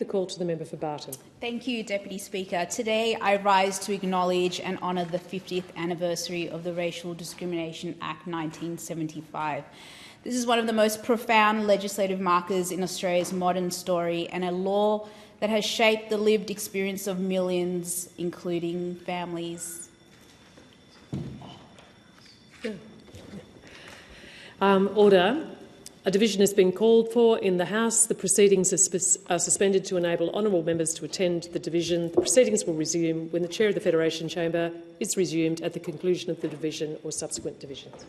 The call to the member for Barton. Thank you, Deputy Speaker. Today I rise to acknowledge and honour the 50th anniversary of the Racial Discrimination Act 1975. This is one of the most profound legislative markers in Australia's modern story and a law that has shaped the lived experience of millions, including families. Order. A division has been called for in the House. The proceedings are suspended to enable honourable members to attend the division. The proceedings will resume when the Chair of the Federation Chamber is resumed at the conclusion of the division or subsequent divisions.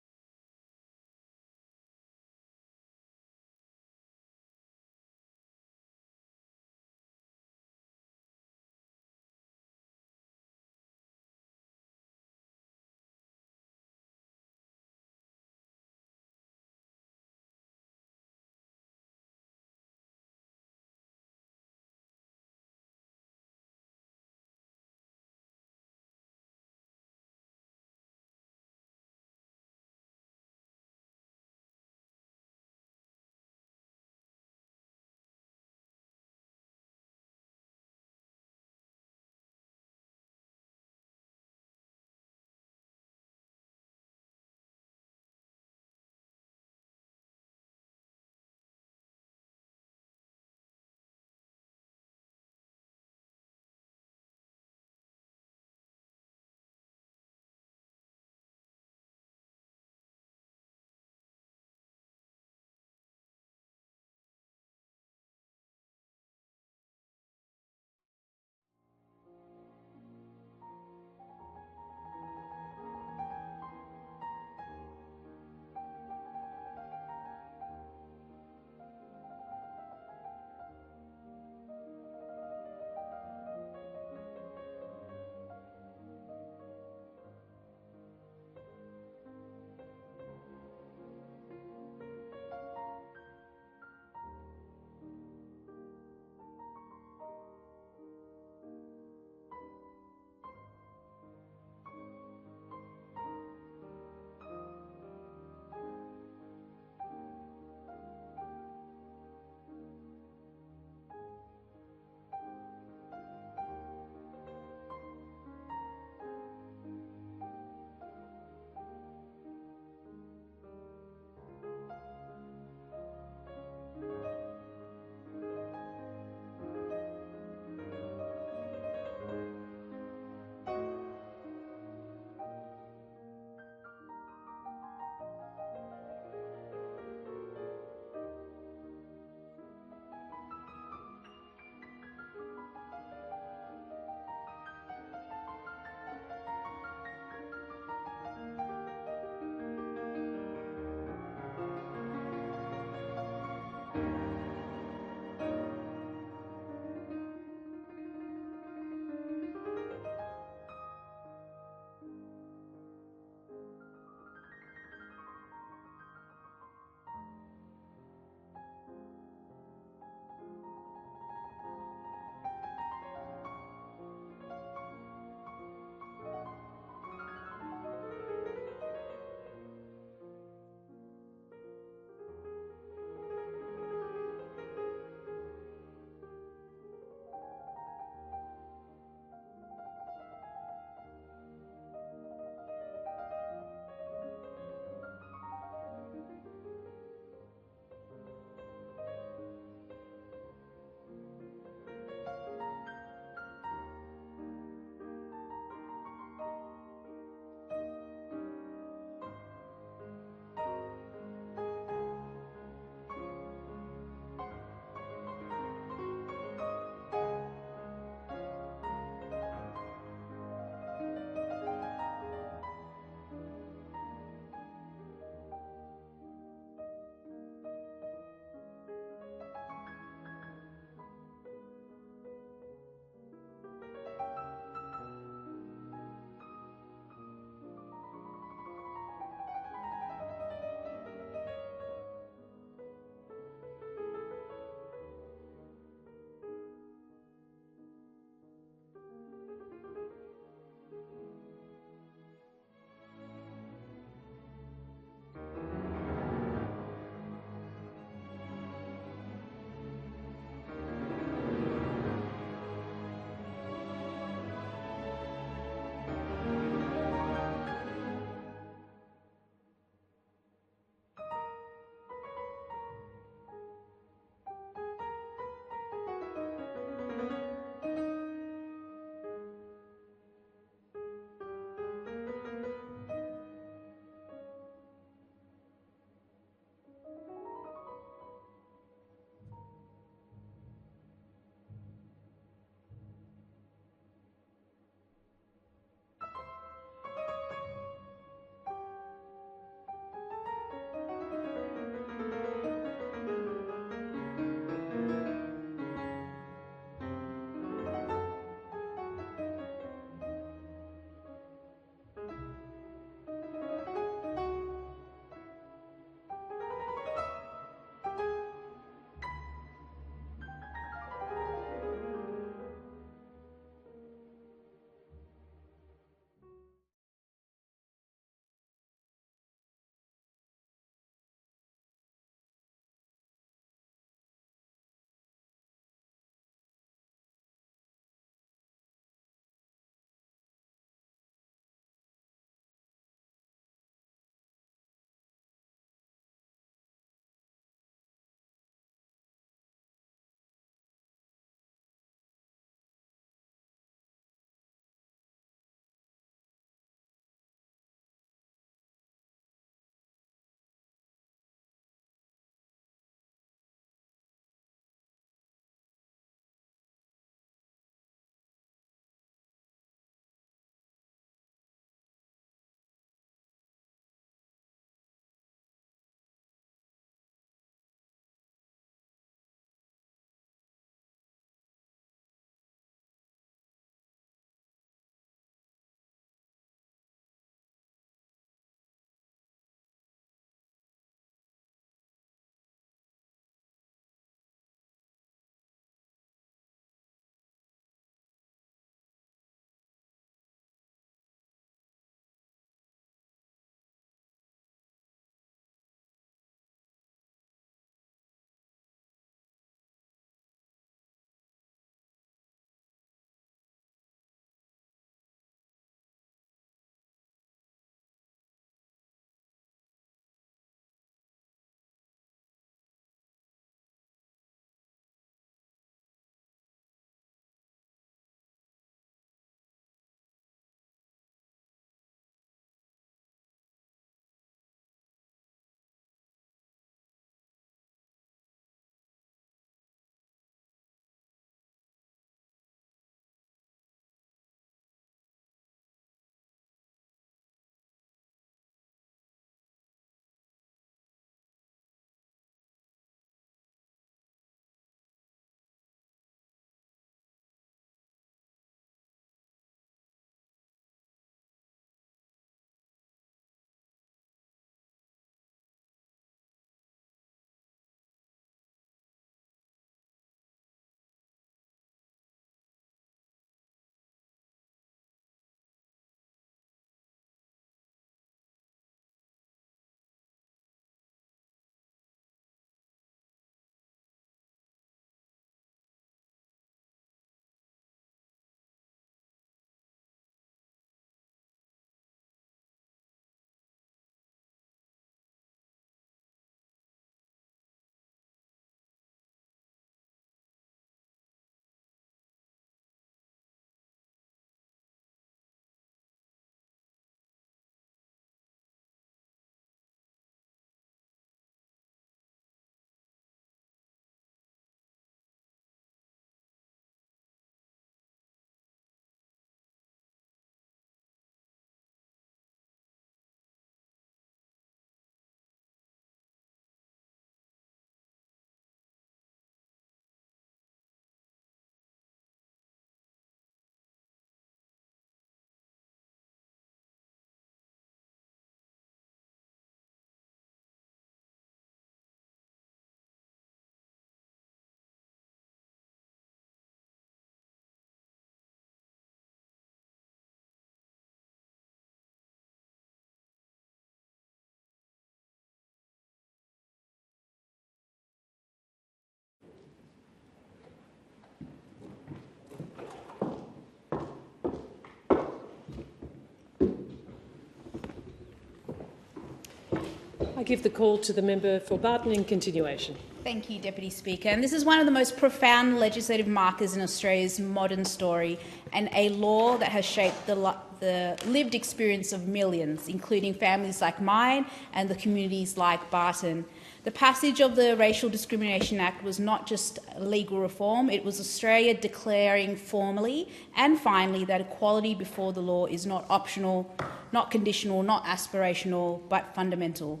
give the call to the member for Barton in continuation. Thank you, Deputy Speaker. And this is one of the most profound legislative markers in Australia's modern story, and a law that has shaped the lived experience of millions, including families like mine and the communities like Barton. The passage of the Racial Discrimination Act was not just legal reform, it was Australia declaring formally and finally that equality before the law is not optional, not conditional, not aspirational, but fundamental.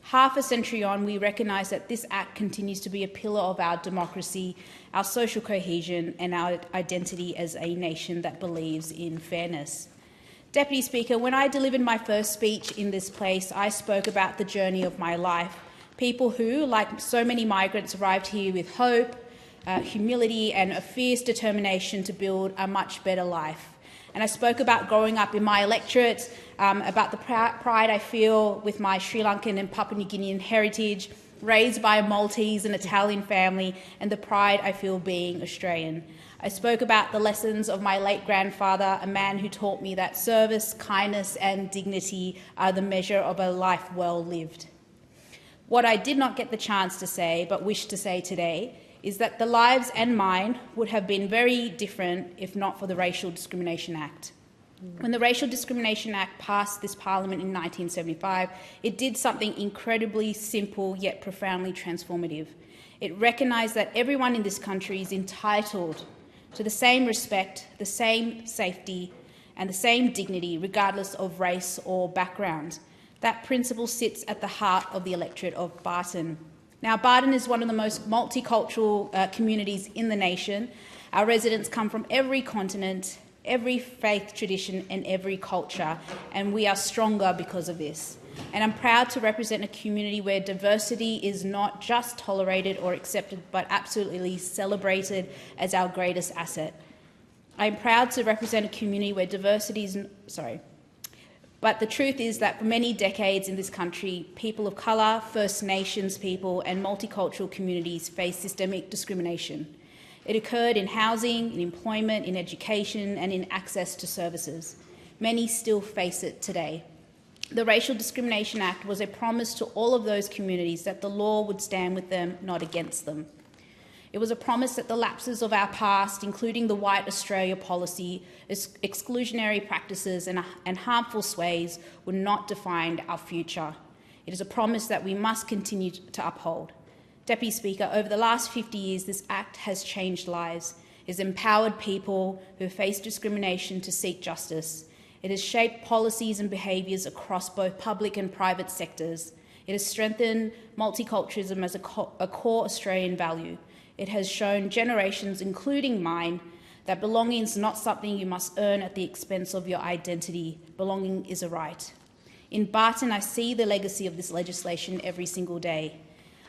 Half a century on, we recognise that this Act continues to be a pillar of our democracy, our social cohesion and our identity as a nation that believes in fairness. Deputy Speaker, when I delivered my first speech in this place, I spoke about the journey of my life. People who, like so many migrants, arrived here with hope, humility and a fierce determination to build a much better life. And I spoke about growing up in my electorate, about the pride I feel with my Sri Lankan and Papua New Guinean heritage, raised by a Maltese and Italian family, and the pride I feel being Australian. I spoke about the lessons of my late grandfather, a man who taught me that service, kindness and dignity are the measure of a life well lived. What I did not get the chance to say, but wish to say today, is that the lives and mine would have been very different if not for the Racial Discrimination Act. When the Racial Discrimination Act passed this Parliament in 1975, it did something incredibly simple yet profoundly transformative. It recognised that everyone in this country is entitled to the same respect, the same safety and the same dignity regardless of race or background. That principle sits at the heart of the electorate of Barton. Now, Barton is one of the most multicultural communities in the nation. Our residents come from every continent, every faith tradition and every culture, and we are stronger because of this. And I'm proud to represent a community where diversity is not just tolerated or accepted, but absolutely celebrated as our greatest asset. I'm proud to represent a community where diversity is... But the truth is that for many decades in this country, people of colour, First Nations people and multicultural communities face systemic discrimination. It occurred in housing, in employment, in education and in access to services. Many still face it today. The Racial Discrimination Act was a promise to all of those communities that the law would stand with them, not against them. It was a promise that the lapses of our past, including the White Australia policy, exclusionary practices and harmful sways, would not define our future. It is a promise that we must continue to uphold. Deputy Speaker, over the last 50 years, this Act has changed lives. It has empowered people who face discrimination to seek justice. It has shaped policies and behaviours across both public and private sectors. It has strengthened multiculturalism as a core Australian value. It has shown generations, including mine, that belonging is not something you must earn at the expense of your identity. Belonging is a right. In Barton, I see the legacy of this legislation every single day.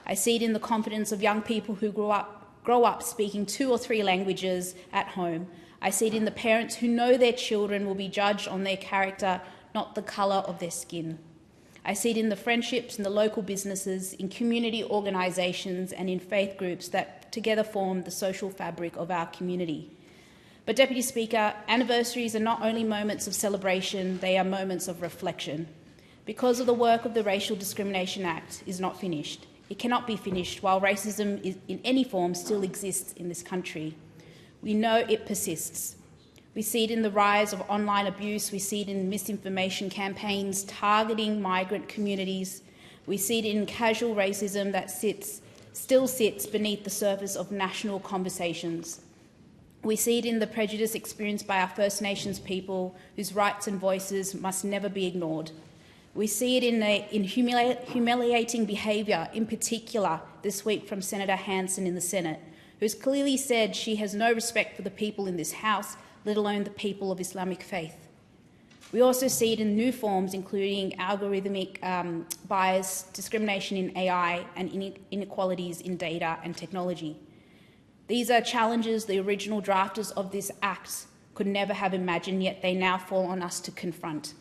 I see it in the confidence of young people who grow up speaking 2 or 3 languages at home. I see it in the parents who know their children will be judged on their character, not the colour of their skin. I see it in the friendships in the local businesses, in community organisations and in faith groups that together form the social fabric of our community. But, Deputy Speaker, anniversaries are not only moments of celebration, they are moments of reflection. Because of the work of the Racial Discrimination Act is not finished. It cannot be finished while racism in any form still exists in this country. We know it persists. We see it in the rise of online abuse. We see it in misinformation campaigns targeting migrant communities. We see it in casual racism that still sits beneath the surface of national conversations. We see it in the prejudice experienced by our First Nations people, whose rights and voices must never be ignored. We see it in humiliating behaviour, in particular this week from Senator Hanson in the Senate, who has clearly said she has no respect for the people in this House, let alone the people of Islamic faith. We also see it in new forms, including algorithmic bias, discrimination in AI and inequalities in data and technology. These are challenges the original drafters of this Act could never have imagined, yet they now fall on us to confront.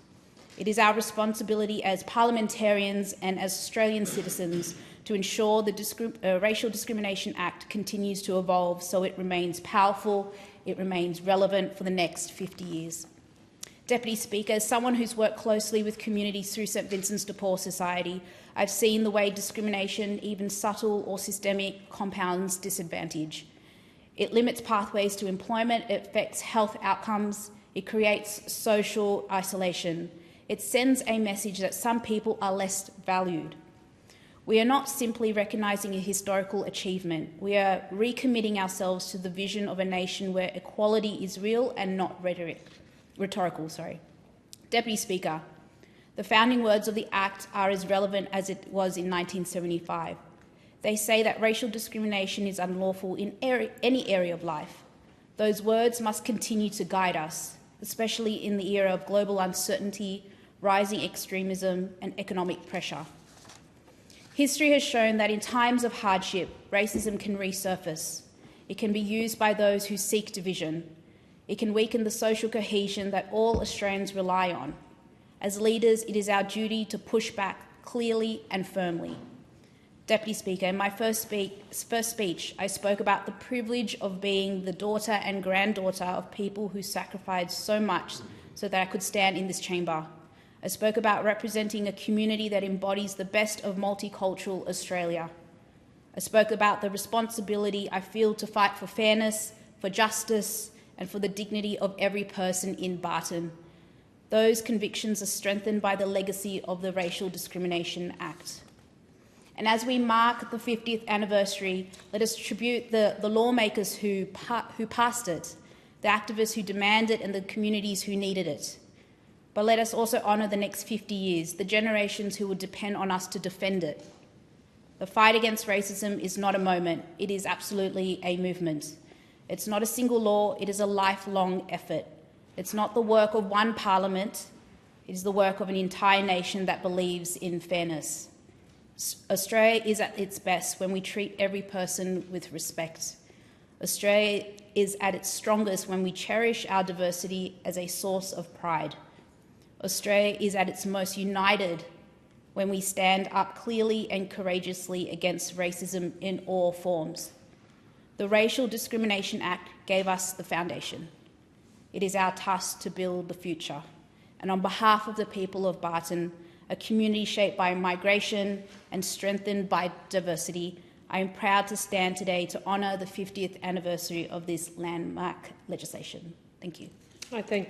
It is our responsibility as parliamentarians and as Australian citizens to ensure the Racial Discrimination Act continues to evolve so it remains powerful, it remains relevant for the next 50 years. Deputy Speaker, as someone who's worked closely with communities through St Vincent's de Paul Society, I've seen the way discrimination, even subtle or systemic, compounds disadvantage. It limits pathways to employment, it affects health outcomes, it creates social isolation. It sends a message that some people are less valued. We are not simply recognising a historical achievement. We are recommitting ourselves to the vision of a nation where equality is real and not rhetorical. Deputy Speaker, the founding words of the Act are as relevant as it was in 1975. They say that racial discrimination is unlawful in any area of life. Those words must continue to guide us, especially in the era of global uncertainty, rising extremism and economic pressure. History has shown that in times of hardship, racism can resurface. It can be used by those who seek division. It can weaken the social cohesion that all Australians rely on. As leaders, it is our duty to push back clearly and firmly. Deputy Speaker, in my first speech, I spoke about the privilege of being the daughter and granddaughter of people who sacrificed so much so that I could stand in this chamber. I spoke about representing a community that embodies the best of multicultural Australia. I spoke about the responsibility I feel to fight for fairness, for justice, and for the dignity of every person in Barton. Those convictions are strengthened by the legacy of the Racial Discrimination Act. And as we mark the 50th anniversary, let us tribute the lawmakers who passed it, the activists who demanded it, and the communities who needed it. But let us also honour the next 50 years, the generations who will depend on us to defend it. The fight against racism is not a moment, it is absolutely a movement. It's not a single law, it is a lifelong effort. It's not the work of one parliament, it is the work of an entire nation that believes in fairness. Australia is at its best when we treat every person with respect. Australia is at its strongest when we cherish our diversity as a source of pride. Australia is at its most united when we stand up clearly and courageously against racism in all forms. The Racial Discrimination Act gave us the foundation. It is our task to build the future. And on behalf of the people of Barton, a community shaped by migration and strengthened by diversity, I am proud to stand today to honour the 50th anniversary of this landmark legislation. Thank you. I thank